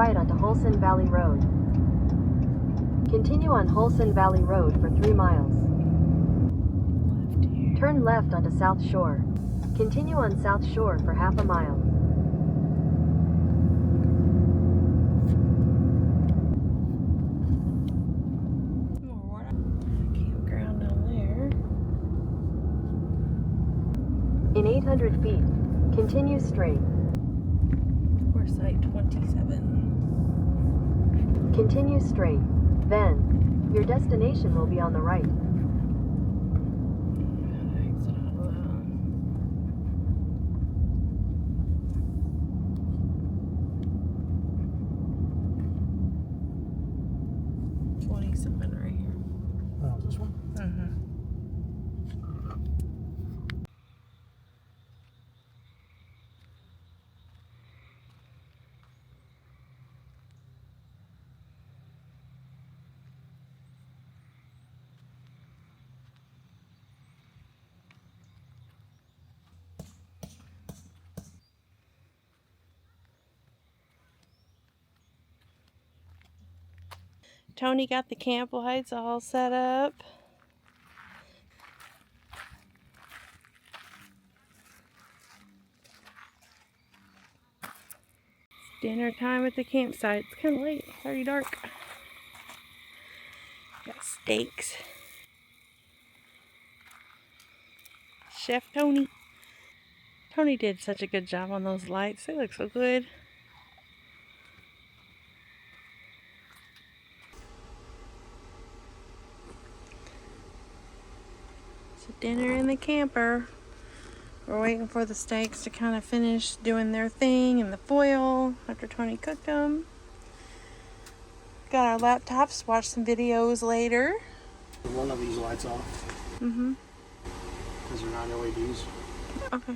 right onto Holson Valley Road. Continue on Holson Valley Road for 3 miles. Turn left onto South Shore. Continue on South Shore for half a mile. Campground down there. In 800 feet, continue straight. We're site 27. Continue straight. Then, your destination will be on the right. Exit out of that. 27 right here. Oh, this one? Mm-hmm. Tony got the camp lights all set up. It's dinner time at the campsite. It's kind of late. It's already dark. Got steaks. Chef Tony. Tony did such a good job on those lights. They look so good. So dinner in the camper. We're waiting for the steaks to kind of finish doing their thing in the foil after Tony cooked them. Got our laptops, watch some videos later. One of these lights off. Mm-hmm. Because they're not LEDs. Okay.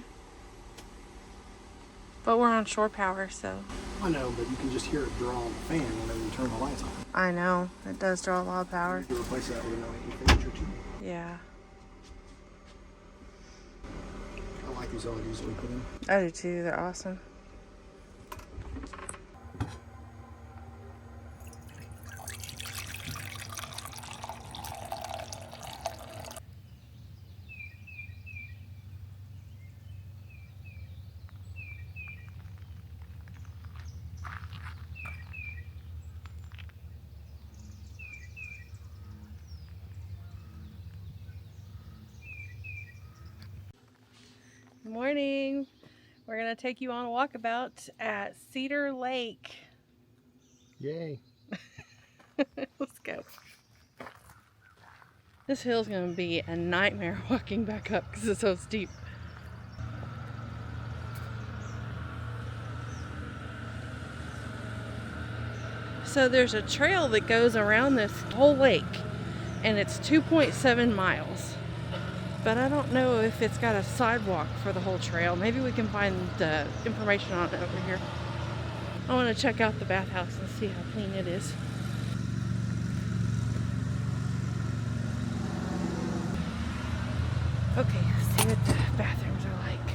But we're on shore power, so. I know, but you can just hear it draw on the fan whenever you turn the lights on. I know. It does draw a lot of power. You replace that with an LED fixture too. Yeah. I like these LEDs that we put in. I do too. They're awesome. Morning. We're going to take you on a walkabout at Cedar Lake. Yay. Let's go. This hill's going to be a nightmare walking back up because it's so steep. So there's a trail that goes around this whole lake, and it's 2.7 miles. But I don't know if it's got a sidewalk for the whole trail. Maybe we can find the information on it over here. I want to check out the bathhouse and see how clean it is. Okay, let's see what the bathrooms are like.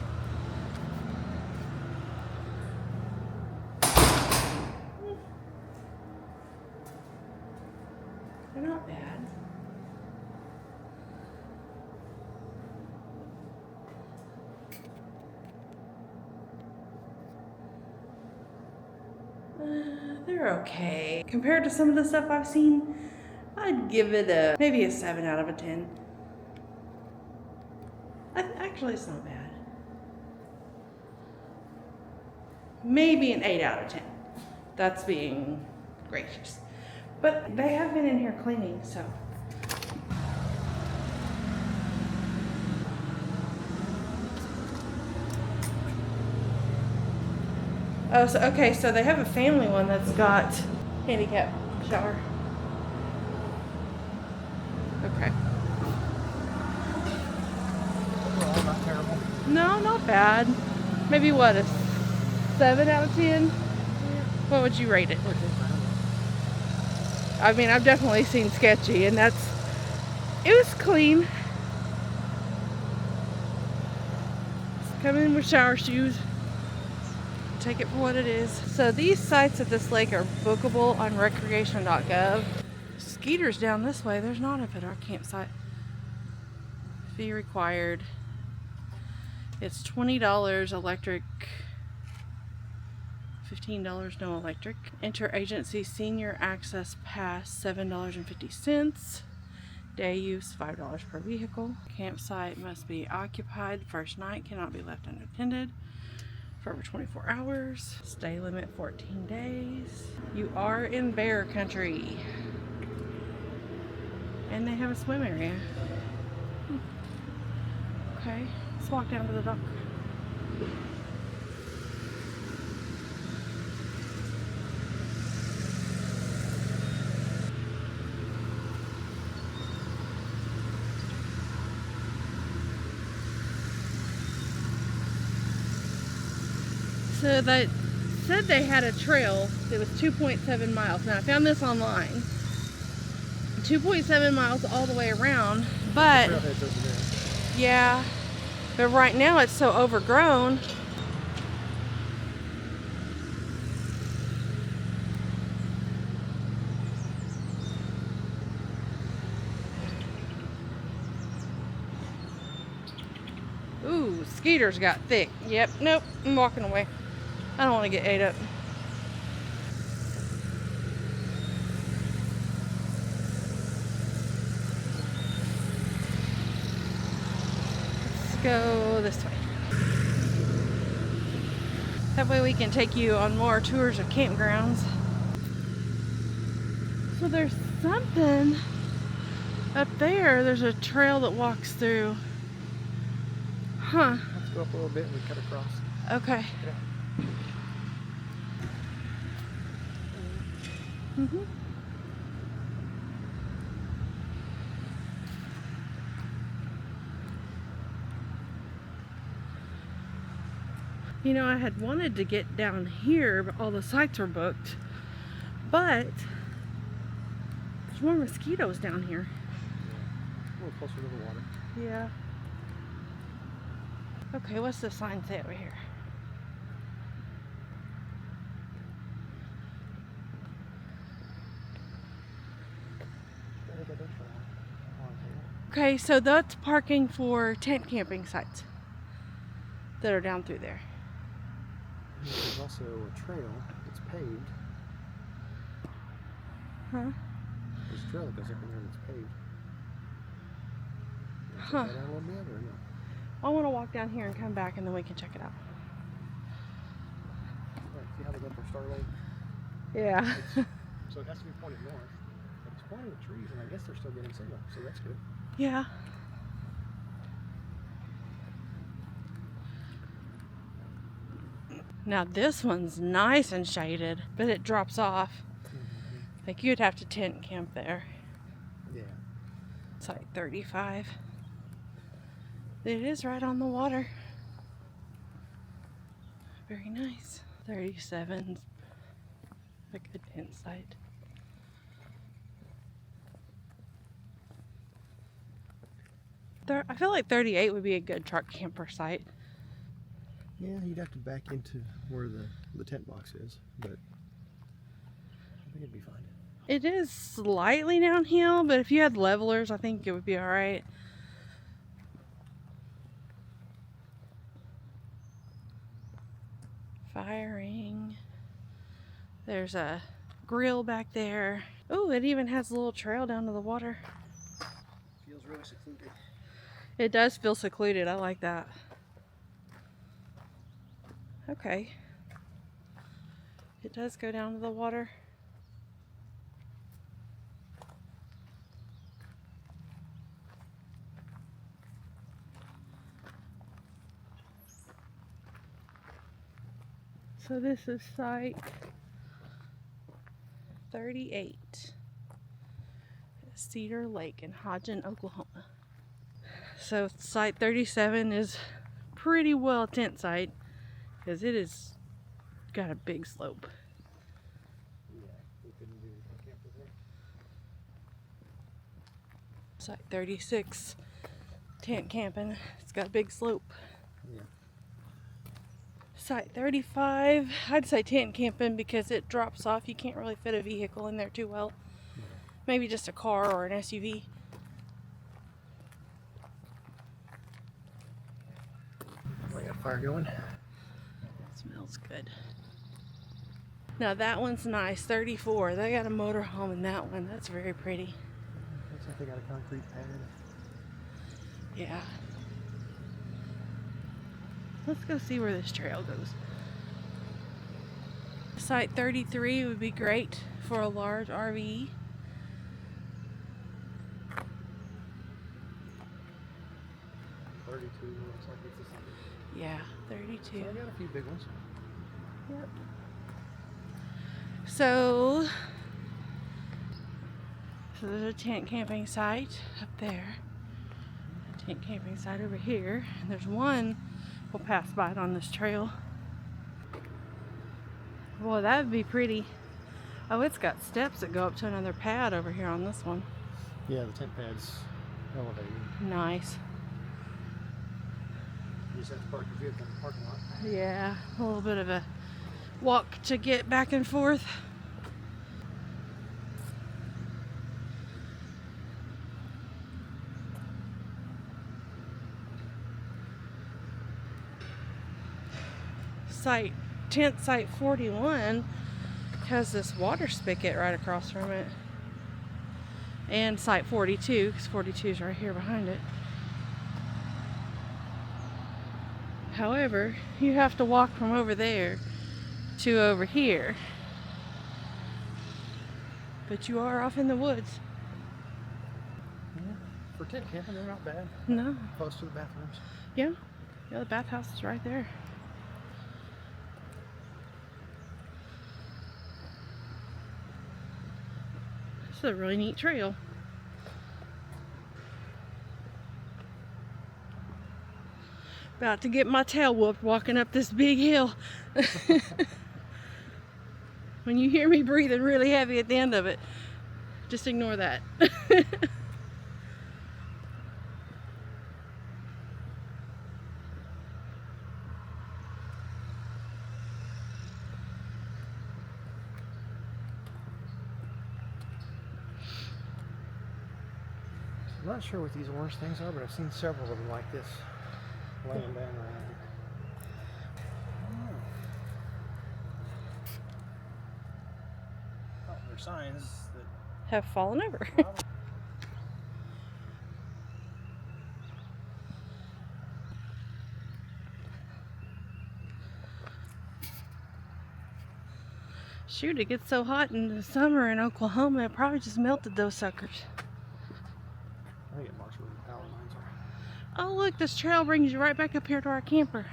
They're not bad. They're okay. Compared to some of the stuff I've seen, I'd give it maybe a 7 out of a 10. Actually, it's not bad. Maybe an 8 out of 10. That's being gracious. But they have been in here cleaning, so. Oh, so, okay, so they have a family one that's got handicap shower. Okay. Well, not terrible. No, not bad. Maybe what, a 7 out of 10? What would you rate it? I mean, I've definitely seen sketchy, and it was clean. It's coming in with shower shoes. take it for what it is. So these sites at this lake are bookable on recreation.gov. Skeeter's down this way. There's not a our campsite. Fee required. It's $20 electric, $15 no electric. Interagency senior access pass, $7.50. Day use, $5 per vehicle. Campsite must be occupied. First night cannot be left unattended for over 24 hours. Stay limit 14 days. You are in bear country. And they have a swim area. Okay, let's walk down to the dock. So they said they had a trail that was 2.7 miles. Now I found this online. 2.7 miles all the way around, but yeah, but right now it's so overgrown. Ooh, Skeeter's got thick. Yep, nope, I'm walking away. I don't want to get ate up. Let's go this way. That way we can take you on more tours of campgrounds. So there's something up there. There's a trail that walks through. Huh. Let's go up a little bit and we cut across. Okay. Yeah. Mm-hmm. You know, I had wanted to get down here, but all the sites were booked. But there's more mosquitoes down here. A little closer to the water. Yeah. Okay, what's the sign say over here? Okay, so that's parking for tent camping sites that are down through there. There's also a trail that's paved. Huh? There's a trail that goes up in there that's paved. Huh. Check that out a little bit or no? I want to walk down here and come back and then we can check it out. Right, see how they go for Cedar Lake? Yeah. So it has to be pointed north. But it's pointing at trees and I guess they're still getting signal, so that's good. Yeah. Now this one's nice and shaded, but it drops off. Like you'd have to tent camp there. Yeah. It's like 35. It is right on the water. Very nice. 37. A good tent site. I feel like 38 would be a good truck camper site. Yeah, you'd have to back into where the tent box is, but I think it'd be fine. It is slightly downhill, but if you had levelers, I think it would be alright. Firing. There's a grill back there. Oh, it even has a little trail down to the water. Feels really secluded. It does feel secluded. I like that. Okay. It does go down to the water. So this is site 38. Cedar Lake in Hodgen, Oklahoma. So site 37 is pretty well a tent site because it is got a big slope. Yeah, we couldn't do camper there. Site 36, tent camping. It's got a big slope. Yeah. Site 35. I'd say tent camping because it drops off. You can't really fit a vehicle in there too well. Maybe just a car or an SUV. We got a fire going. Smells good. Now that one's nice. 34. They got a motorhome in that one. That's very pretty. Looks like they got a concrete pad. Yeah. Let's go see where this trail goes. Site 33 would be great for a large RV. Looks like it's the same. Yeah, 32. So I got a few big ones. Yep. So there's a tent camping site up there. A tent camping site over here. And there's one we'll pass by it on this trail. Boy, that would be pretty. Oh, it's got steps that go up to another pad over here on this one. Yeah, the tent pad's elevated. Nice. You just have to park your vehicle in the parking lot. Yeah, a little bit of a walk to get back and forth. Tent site 41 has this water spigot right across from it. And site 42, because 42 is right here behind it. However, you have to walk from over there to over here. But you are off in the woods. Yeah, for tent camping, they're not bad. No. Close to the bathrooms. Yeah. Yeah, the bathhouse is right there. This is a really neat trail. About to get my tail whooped walking up this big hill. When you hear me breathing really heavy at the end of it, just ignore that. I'm not sure what these orange things are, but I've seen several of them like this laying down around here. Oh, they're signs that Have fallen over. Shoot, it gets so hot in the summer in Oklahoma, it probably just melted those suckers. I think it marks where the power lines are. Oh look, this trail brings you right back up here to our camper.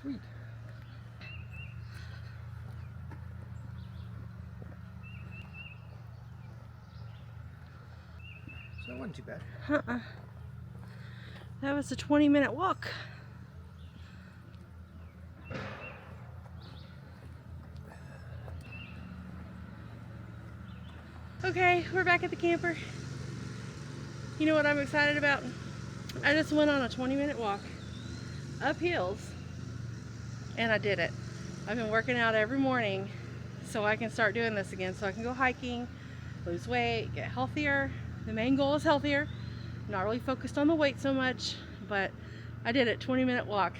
Sweet. So it wasn't too bad. That was a 20-minute walk. Okay, we're back at the camper. You know what I'm excited about? I just went on a 20-minute walk up hills and I did it. I've been working out every morning so I can start doing this again, so I can go hiking, lose weight, get healthier. The main goal is healthier. I'm not really focused on the weight so much, but I did it. 20-minute walk.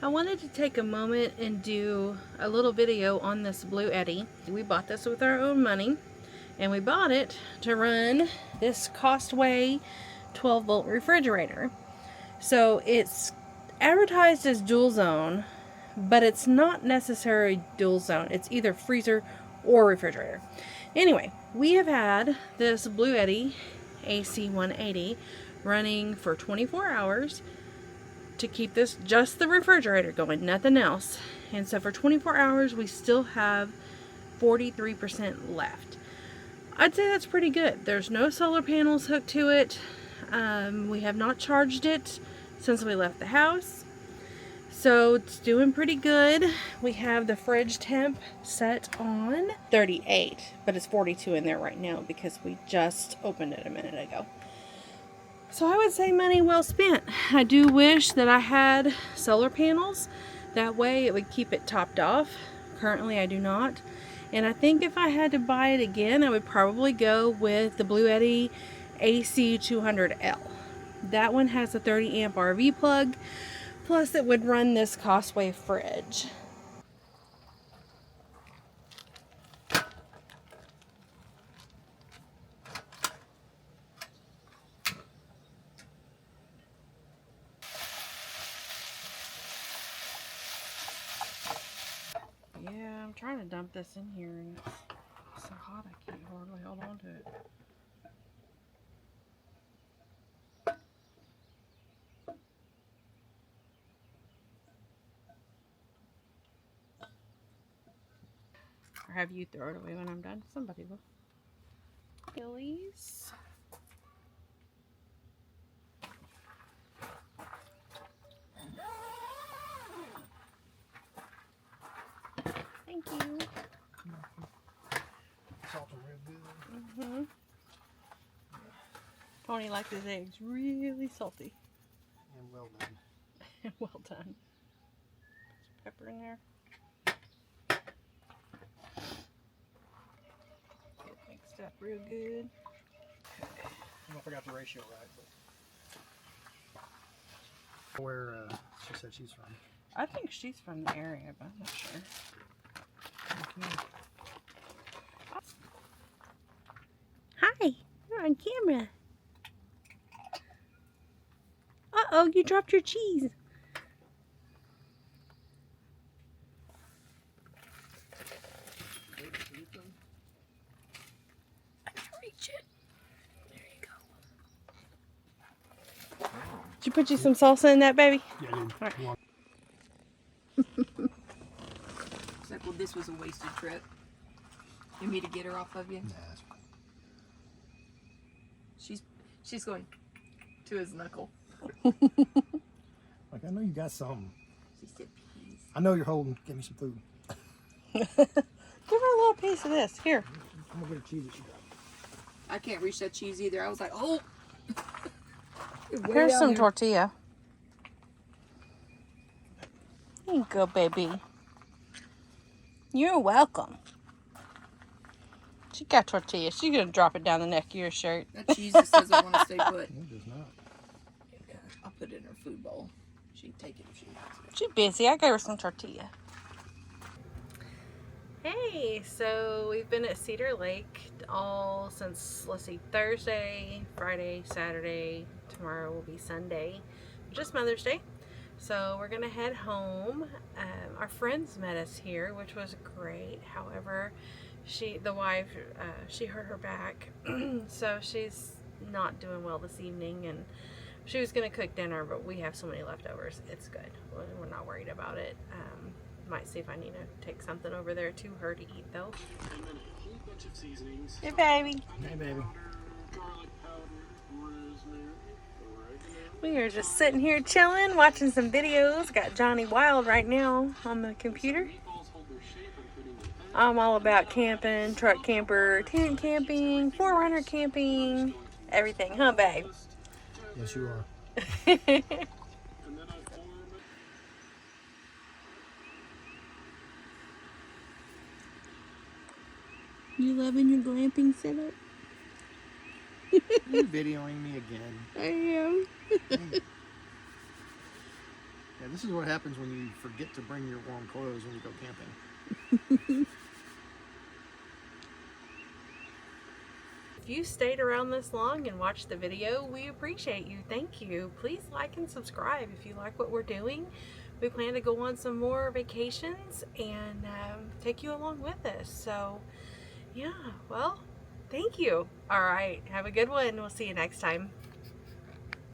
I wanted to take a moment and do a little video on this Blue Eddy. We bought this with our own money. And we bought it to run this Costway 12-volt refrigerator. So it's advertised as dual zone, but it's not necessarily dual zone. It's either freezer or refrigerator. Anyway, we have had this Blue Eddy AC 180 running for 24 hours to keep this just the refrigerator going, nothing else. And so for 24 hours, we still have 43% left. I'd say that's pretty good. There's no solar panels hooked to it. We have not charged it since we left the house. So it's doing pretty good. We have the fridge temp set on 38, but it's 42 in there right now because we just opened it a minute ago. So I would say money well spent. I do wish that I had solar panels. That way it would keep it topped off. Currently I do not. And I think if I had to buy it again, I would probably go with the Blue Yeti AC200L. That one has a 30 amp RV plug. Plus it would run this Costway fridge. Yeah, I'm trying to dump this in here and it's so hot I can't hardly hold on to it. Or have you throw it away when I'm done? Somebody will. Billies. Thank you. Salt them real good. Tony likes his eggs really salty. And well done. Well done. Some pepper in there. Get it mixed up real good. I don't know if I got the ratio right, but where she said she's from. I think she's from the area, but I'm not sure. Okay. Hi, you're on camera. Uh-oh, you dropped your cheese. I can reach it. There you go. Did you put you some salsa in that, baby? Yeah, I did. Right. It's like, well, this was a wasted trip. You want me to get her off of you? Nah, that's fine. She's going to his knuckle. Like, I know you got something. She said, please. I know you're holding. Give me some food. Give her a little piece of this. Here. I'm gonna get a cheese that she got. I can't reach that cheese either. I was like, oh. Here's some tortilla. There you go, baby. You're welcome. She got tortilla. She's gonna drop it down the neck of your shirt. That cheese just doesn't want to stay put. It does not. Yeah, I'll put it in her food bowl. She can take it if she wants it. She's busy. I gave her some tortilla. Hey, so we've been at Cedar Lake all since, let's see, Thursday, Friday, Saturday. Tomorrow will be Sunday, just Mother's Day. So we're gonna head home. Our friends met us here, which was great. However, the wife, she hurt her back, so she's not doing well this evening, and she was gonna cook dinner, but we have so many leftovers. It's good. We're not worried about it. Might see if I need to take something over there to her to eat though. Hey baby. Hey baby. We are just sitting here chilling, watching some videos. Got Johnny Wild right now on the computer. I'm all about camping, truck camper, tent camping, 4runner camping, everything, huh babe? Yes, you are. You loving your glamping setup? Are you videoing me again? I am. Yeah, this is what happens when you forget to bring your warm clothes when you go camping. If you stayed around this long and watched the video, we appreciate you. Thank you. Please like and subscribe if you like what we're doing. We plan to go on some more vacations and take you along with us. So, yeah, well, thank you. All right, have a good one. We'll see you next time.